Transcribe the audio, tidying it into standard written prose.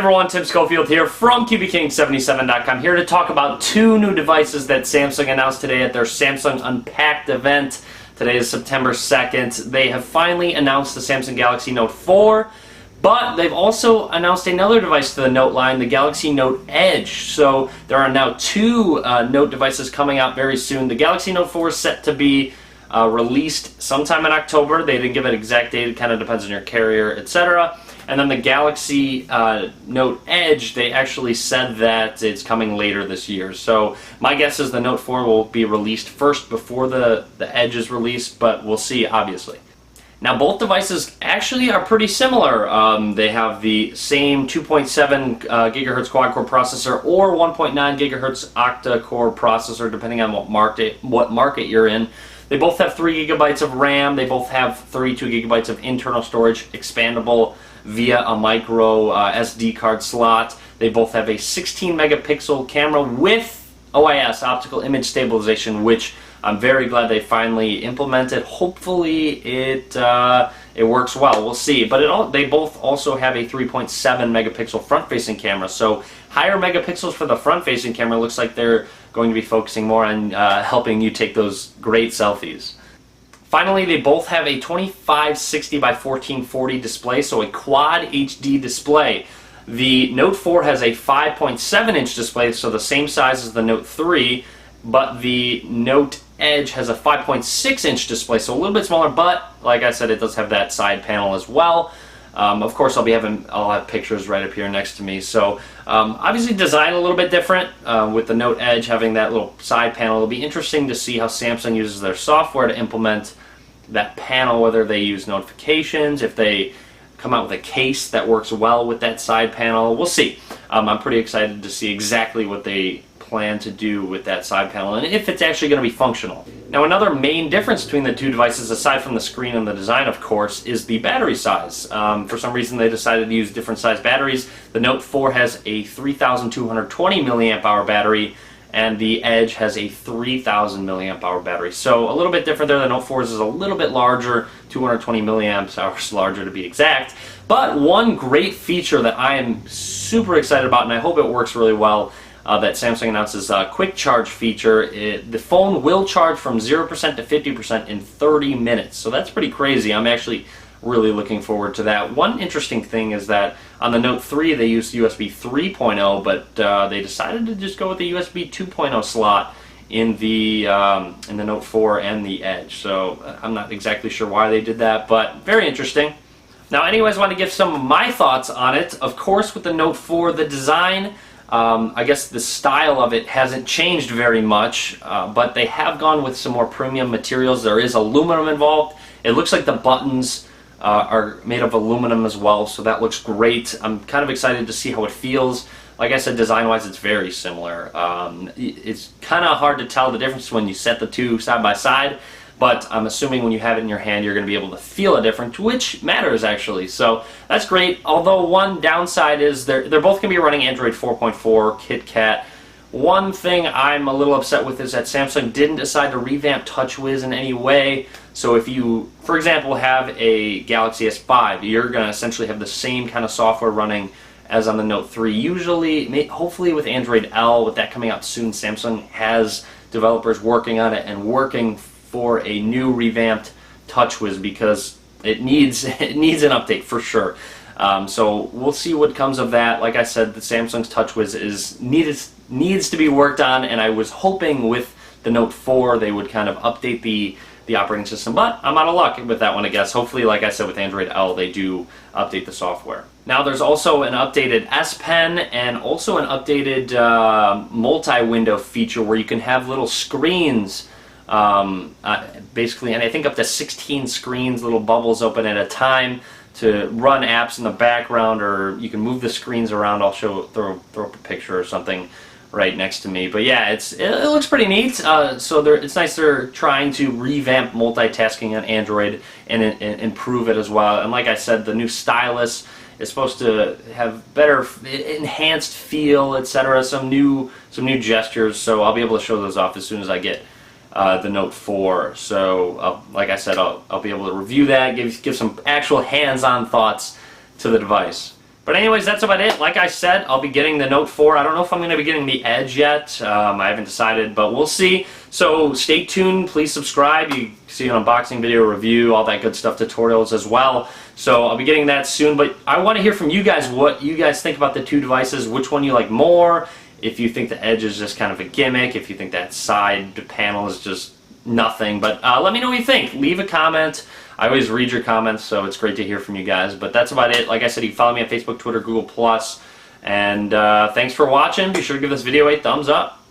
everyone, Tim Schofield here from QBKing77.com, here to talk about two new devices that Samsung announced today at their Samsung Unpacked event. Today is September 2nd. They have finally announced the Samsung Galaxy Note 4, but they've also announced another device to the Note line, the Galaxy Note Edge. So there are now two Note devices coming out very soon. The Galaxy Note 4 is set to be released sometime in October. They didn't give an exact date. It kind of depends on your carrier, etc. And then the Galaxy Note Edge, they actually said that it's coming later this year. So my guess is the Note 4 will be released first before the Edge is released, but we'll see, obviously. Now, both devices actually are pretty similar. They have the same 2.7 gigahertz quad-core processor or 1.9 gigahertz octa-core processor, depending on what market you're in. They both have 3 gigabytes of RAM. They both have 32 gigabytes of internal storage, expandable via a micro SD card slot. They both have a 16 megapixel camera with OIS, optical image stabilization, which I'm very glad they finally implemented. Hopefully it works well. We'll see. But they both also have a 3.7 megapixel front-facing camera. So higher megapixels for the front-facing camera. Looks like they're going to be focusing more on helping you take those great selfies. Finally, they both have a 2560 by 1440 display, so a quad HD display. The Note 4 has a 5.7 inch display, so the same size as the Note 3, but the Note Edge has a 5.6 inch display, so a little bit smaller, but like I said, it does have that side panel as well. Of course, I'll have pictures right up here next to me. So obviously design a little bit different with the Note Edge having that little side panel. It'll be interesting to see how Samsung uses their software to implement that panel, whether they use notifications, if they come out with a case that works well with that side panel. We'll see. I'm pretty excited to see exactly what they plan to do with that side panel and if it's actually going to be functional. Now, another main difference between the two devices, aside from the screen and the design, of course, is the battery size. For some reason, they decided to use different size batteries. The Note 4 has a 3,220 milliamp hour battery, and the Edge has a 3,000 milliamp hour battery. So a little bit different there. The Note 4 is a little bit larger, 220 milliamp hours larger to be exact. But one great feature that I am super excited about, and I hope it works really well, that Samsung announces a quick charge feature. The phone will charge from 0% to 50% in 30 minutes. So that's pretty crazy. I'm actually really looking forward to that. One interesting thing is that on the Note 3 they used USB 3.0, but they decided to just go with the USB 2.0 slot in the Note 4 and the Edge. So I'm not exactly sure why they did that, but very interesting. Now, anyways, I want to give some of my thoughts on it. Of course, with the Note 4, the design, I guess the style of it hasn't changed very much, but they have gone with some more premium materials. There is aluminum involved. It looks like the buttons are made of aluminum as well, so that looks great. I'm kind of excited to see how it feels. Like I said, design-wise, it's very similar. It's kind of hard to tell the difference when you set the two side by side, but I'm assuming when you have it in your hand, you're going to be able to feel a difference, which matters actually. So that's great. Although one downside is they're both going to be running Android 4.4 KitKat. One thing I'm a little upset with is that Samsung didn't decide to revamp TouchWiz in any way. So if you, for example, have a Galaxy S5, you're going to essentially have the same kind of software running as on the Note 3. Usually, hopefully with Android L, with that coming out soon, Samsung has developers working on it and working for a new revamped TouchWiz because it needs an update for sure. So we'll see what comes of that. Like I said, the Samsung's TouchWiz needs to be worked on, and I was hoping with the Note 4 they would kind of update the operating system, but I'm out of luck with that one, I guess. Hopefully, like I said, with Android L, they do update the software. Now, there's also an updated S Pen and also an updated multi-window feature where you can have little screens, basically, and I think up to 16 screens, little bubbles open at a time to run apps in the background, or you can move the screens around. I'll throw up a picture or something right next to me. But yeah, it looks pretty neat. So it's nice they're trying to revamp multitasking on Android and improve it as well. And like I said, the new stylus is supposed to have better enhanced feel, etc. Some new gestures. So I'll be able to show those off as soon as I get the Note 4. So like I said, I'll be able to review that, give some actual hands-on thoughts to the device. But anyways, that's about it. Like I said, I'll be getting the Note 4. I don't know if I'm going to be getting the Edge yet. I haven't decided, but we'll see. So stay tuned. Please subscribe. You see an unboxing video, review, all that good stuff, tutorials as well. So I'll be getting that soon. But I want to hear from you guys what you guys think about the two devices, which one you like more, if you think the Edge is just kind of a gimmick, if you think that side panel is just nothing. But let me know what you think. Leave a comment. I always read your comments, so it's great to hear from you guys. But that's about it. Like I said, you can follow me on Facebook, Twitter, Google+. And thanks for watching. Be sure to give this video a thumbs up.